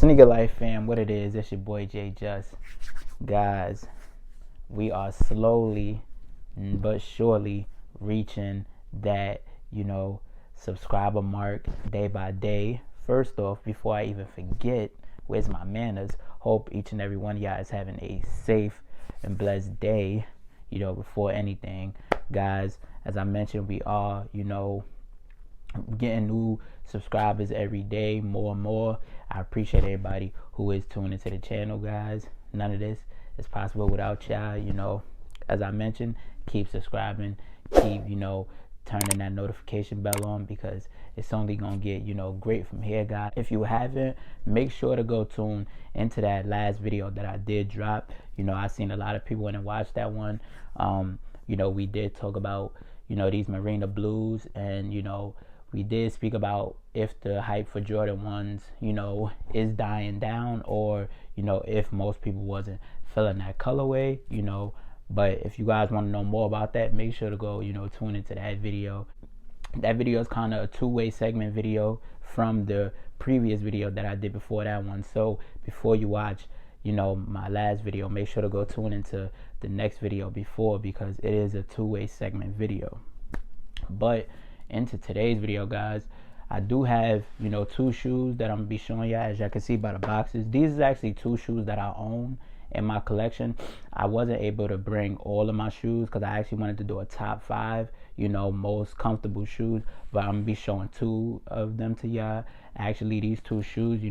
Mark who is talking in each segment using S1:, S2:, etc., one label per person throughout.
S1: Sneaker Life fam, what it is, it's your boy J-Jus. Guys, we are slowly but surely reaching that, subscriber mark day by day. First off, before I even forget, where's my manners? Hope each and every one of y'all is having a safe and blessed day, before anything. Guys, as I mentioned, we are, getting new subscribers every day, more and more. I appreciate everybody who is tuning into the channel, guys. None of this is possible without y'all. As I mentioned, keep subscribing, keep turning that notification bell on, because it's only gonna get great from here, guys. If you haven't, make sure to go tune into that last video that I did drop. I seen a lot of people went and watched that one. We did talk about these Marina Blues, and we did speak about if the hype for Jordan 1s, is dying down, or, if most people wasn't feeling that colorway, But if you guys want to know more about that, make sure to go, tune into that video. That video is kind of a two-way segment video from the previous video that I did before that one. So before you watch, my last video, make sure to go tune into the next video before, because it is a two-way segment video. But into today's video, guys, I do have two shoes that I'm gonna be showing y'all. As y'all can see by the boxes, these is actually two shoes that I own in my collection. I wasn't able to bring all of my shoes because I actually wanted to do a top 5 most comfortable shoes, but I'm gonna be showing two of them to y'all. Actually, these two shoes,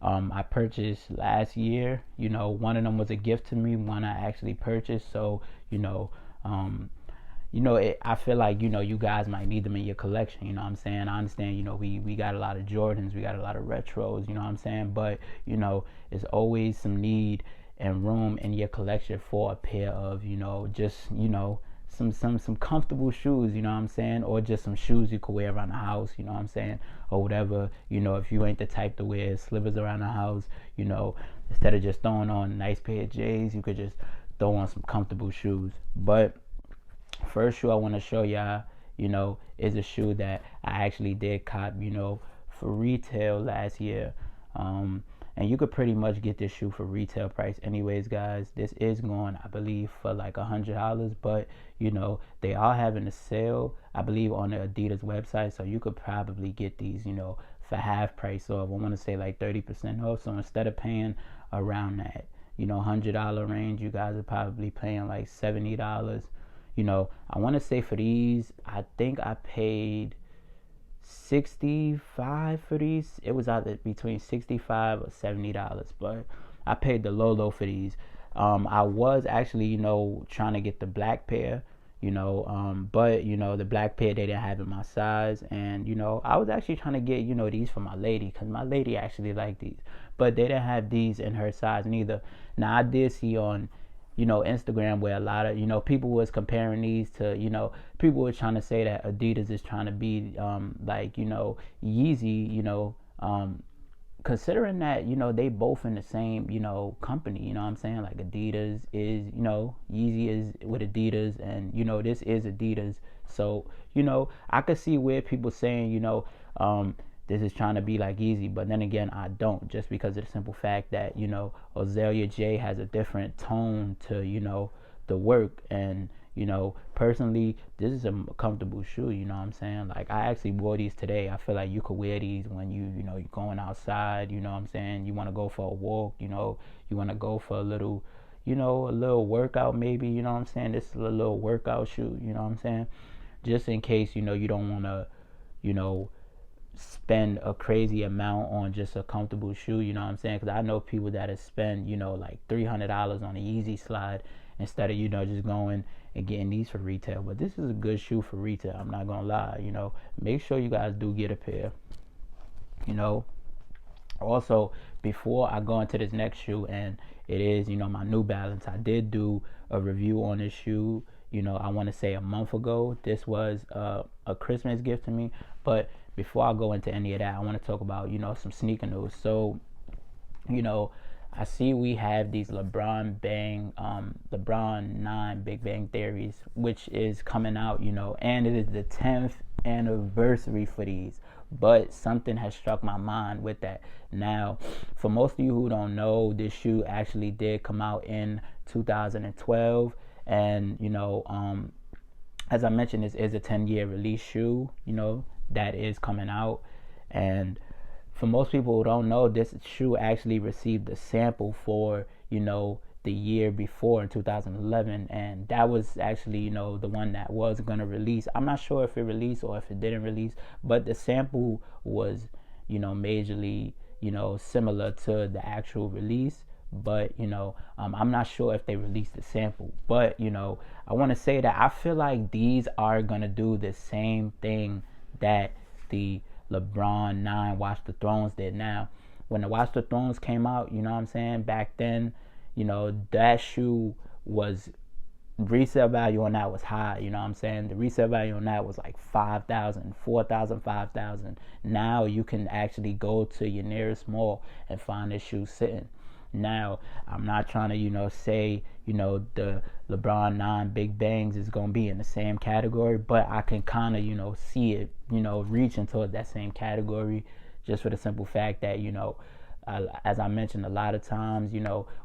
S1: I purchased last year. One of them was a gift to me, one I actually purchased. So I feel like, you guys might need them in your collection, you know what I'm saying? I understand, we got a lot of Jordans, we got a lot of retros, you know what I'm saying? But, there's always some need and room in your collection for a pair of, just, some comfortable shoes, you know what I'm saying? Or just some shoes you could wear around the house, you know what I'm saying? Or whatever, if you ain't the type to wear slippers around the house, instead of just throwing on a nice pair of J's, you could just throw on some comfortable shoes. But first shoe I want to show y'all, is a shoe that I actually did cop, for retail last year. And you could pretty much get this shoe for retail price anyways, guys. This is going, I believe, for like $100, but they are having a sale, I believe, on the Adidas website, so you could probably get these, for half price off. I want to say like 30% off. So instead of paying around that, $100 range, you guys are probably paying like $70. I want to say for these, I think I paid $65 for these. It was either between $65 or $70, but I paid the low for these. I was actually, trying to get the black pair, but the black pair they didn't have in my size, and I was actually trying to get these for my lady, because my lady actually liked these, but they didn't have these in her size neither. Now I did see on Instagram where a lot of people was comparing these to people were trying to say that Adidas is trying to be like Yeezy, considering that they both in the same company, what I'm saying? Like Adidas is Yeezy is with Adidas, and this is Adidas. So I could see where people saying this is trying to be like Yeezy, but then again, I don't, just because of the simple fact that Azalea J has a different tone to the work, and personally, this is a comfortable shoe, you know what I'm saying? Like, I actually wore these today. I feel like you could wear these when you're going outside, you know what I'm saying? You want to go for a walk, you want to go for a little workout maybe, you know what I'm saying? This is a little workout shoe, you know what I'm saying? Just in case, you don't want to, spend a crazy amount on just a comfortable shoe, you know what I'm saying? Because I know people that have spent like $300 on a Yeezy slide instead of just going and getting these for retail. But this is a good shoe for retail, I'm not gonna lie. Make sure you guys do get a pair. Also, before I go into this next shoe, and it is my New Balance, I did do a review on this shoe, I want to say a month ago. This was a Christmas gift to me. But before I go into any of that, I want to talk about some sneaker news. So I see we have these LeBron 9 Big Bang Theories, which is coming out, and it is the 10th anniversary for these, but something has struck my mind with that. Now, for most of you who don't know, this shoe actually did come out in 2012, and as I mentioned, this is a 10-year release shoe, that is coming out. And for most people who don't know, this shoe actually received a sample for, the year before in 2011, and that was actually, the one that was gonna release. I'm not sure if it released or if it didn't release, but the sample was, majorly, similar to the actual release. But I'm not sure if they released the sample. But I want to say that I feel like these are gonna do the same thing that the LeBron 9 Watch the Thrones did. Now, when the Watch the Thrones came out, back then, that shoe was, resale value on that was high. The resale value on that was like 5,000, 4,000, 5,000. Now you can actually go to your nearest mall and find this shoe sitting. Now, I'm not trying to, say, the LeBron 9 Big Bangs is going to be in the same category, but I can kind of, see it, reaching toward that same category, just for the simple fact that, as I mentioned, a lot of times,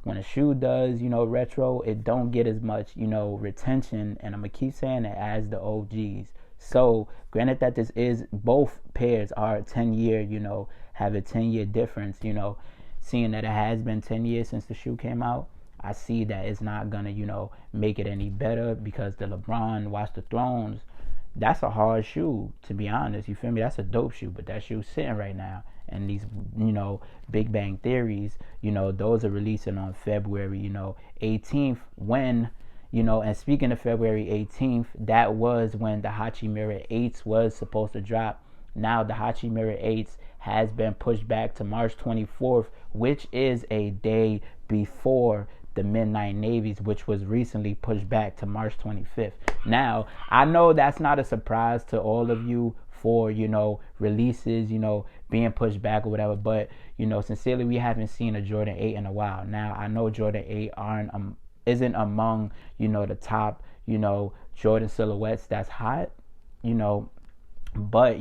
S1: when a shoe does, retro, it don't get as much, retention, and I'm going to keep saying it, as the OGs. So, granted that this is, both pairs are 10-year, have a 10-year difference, seeing that it has been 10 years since the shoe came out, I see that it's not going to, make it any better, because the LeBron Watch the Thrones, that's a hard shoe, to be honest. You feel me? That's a dope shoe, but that shoe's sitting right now. And these, Big Bang Theories, those are releasing on February, 18th, when, and speaking of February 18th, that was when the Hachi Mirror 8s was supposed to drop. Now the Hachi Mirror 8s has been pushed back to March 24th, which is a day before the Midnight Navies, which was recently pushed back to March 25th. Now, I know that's not a surprise to all of you for, releases, being pushed back or whatever, but, sincerely, we haven't seen a Jordan 8 in a while. Now, I know Jordan 8 isn't among, the top, Jordan silhouettes that's hot, but,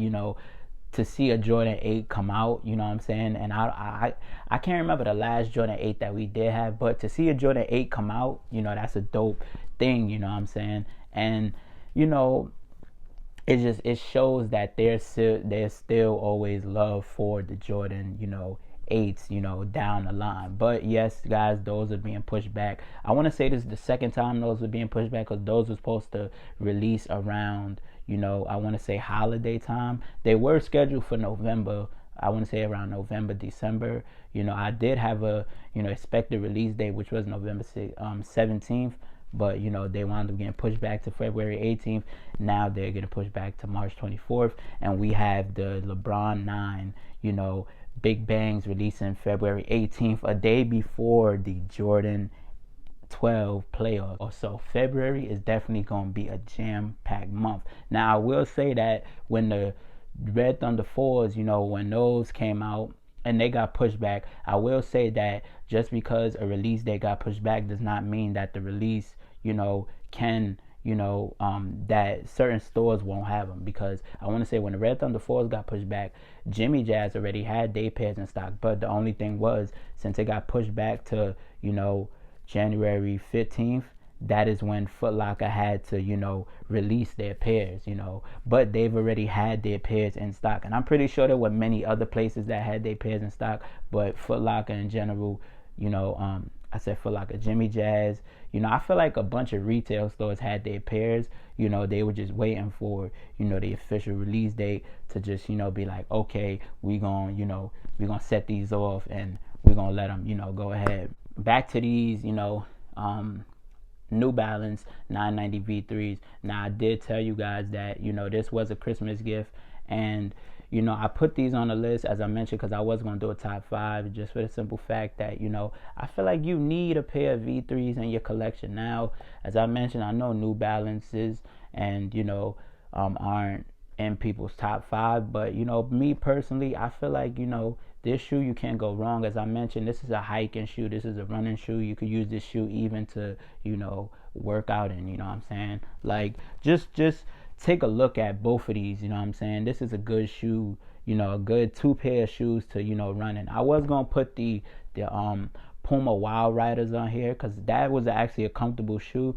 S1: to see a Jordan 8 come out, and I can't remember the last Jordan 8 that we did have, but to see a Jordan 8 come out, that's a dope thing, and it shows that there's still always love for the Jordan, 8s, down the line. But yes, guys, those are being pushed back. I want to say this is the second time those are being pushed back, because those were supposed to release around, I want to say holiday time. They were scheduled for November. I want to say around November, December. I did have a, expected release date, which was November 17th. But, they wound up getting pushed back to February 18th. Now they're getting pushed back to March 24th. And we have the LeBron 9, Big Bangs releasing February 18th, a day before the Jordan 12 playoff. So February is definitely going to be a jam-packed month. Now, I will say that when the Red Thunder 4s, when those came out and they got pushed back, I will say that just because a release date got pushed back does not mean that the release, can, that certain stores won't have them. Because I want to say when the Red Thunder 4s got pushed back, J-Jus already had day pairs in stock. But the only thing was, since it got pushed back to, January 15th, that is when Foot Locker had to, release their pairs, but they've already had their pairs in stock. And I'm pretty sure there were many other places that had their pairs in stock, but Foot Locker in general, I said Foot Locker, J-Jus, I feel like a bunch of retail stores had their pairs, they were just waiting for, the official release date to just, be like, okay, we gonna set these off and we're gonna let them, go ahead. Back to these, New Balance 990 V3s. Now, I did tell you guys that, this was a Christmas gift, and, I put these on the list, as I mentioned, because I was going to do a top 5, just for the simple fact that, I feel like you need a pair of V3s in your collection. Now, as I mentioned, I know New Balances and, aren't in people's top 5, but, me personally, I feel like, this shoe, you can't go wrong. As I mentioned, this is a hiking shoe. This is a running shoe. You could use this shoe even to, work out in, Like, just take a look at both of these, This is a good shoe, a good 2 pair of shoes to, run in. I was gonna put the Puma Wild Riders on here because that was actually a comfortable shoe.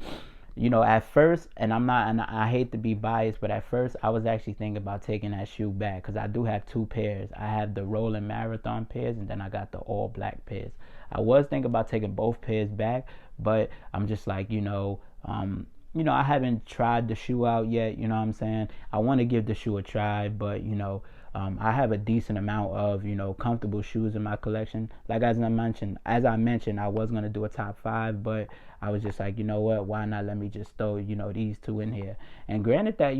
S1: At first, and I hate to be biased, but at first I was actually thinking about taking that shoe back because I do have 2 pairs. I have the Rolling Marathon pairs, and then I got the all black pairs. I was thinking about taking both pairs back, but I'm just like, I haven't tried the shoe out yet. You know what I'm saying? I want to give the shoe a try, but I have a decent amount of comfortable shoes in my collection. Like as I mentioned, I was gonna do a top 5, but I was just like, you know what? Why not let me just throw these 2 in here? And granted that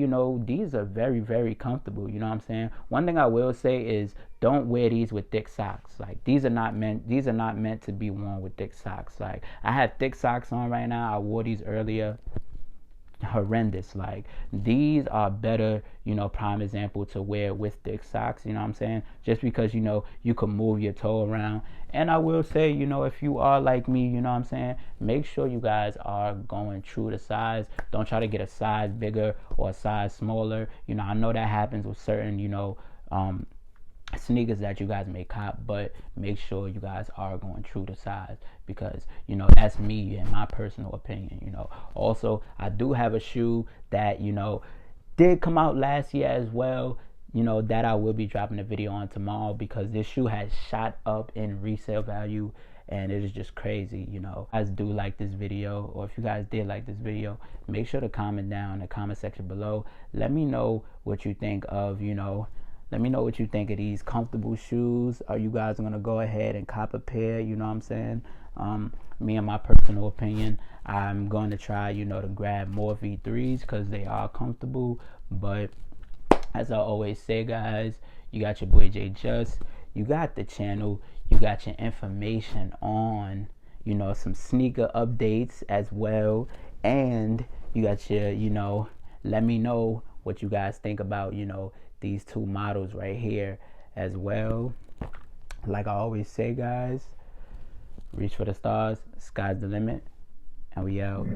S1: these are very, very comfortable. You know what I'm saying? One thing I will say is don't wear these with thick socks. Like these are not meant to be worn with thick socks. Like I have thick socks on right now. I wore these earlier. Horrendous. Like these are better, prime example to wear with thick socks, you know what I'm saying? Just because you can move your toe around. And I will say, if you are like me, you know what I'm saying, make sure you guys are going true to size. Don't try to get a size bigger or a size smaller. I know that happens with certain sneakers that you guys may cop, but make sure you guys are going true to size because that's me in my personal opinion. Also I do have a shoe that did come out last year as well, that I will be dropping a video on tomorrow because this shoe has shot up in resale value and it is just crazy. If you guys do like this video, or if you guys did like this video, make sure to comment down in the comment section below. Let me know what you think of let me know what you think of these comfortable shoes. Are you guys going to go ahead and cop a pair? You know what I'm saying? Me and my personal opinion, I'm going to try, to grab more V3s because they are comfortable. But as I always say, guys, you got your boy J-Jus. You got the channel. You got your information on, some sneaker updates as well. And you got your, let me know what you guys think about, these 2 models right here as well. Like I always say, guys, reach for the stars, sky's the limit, and we out.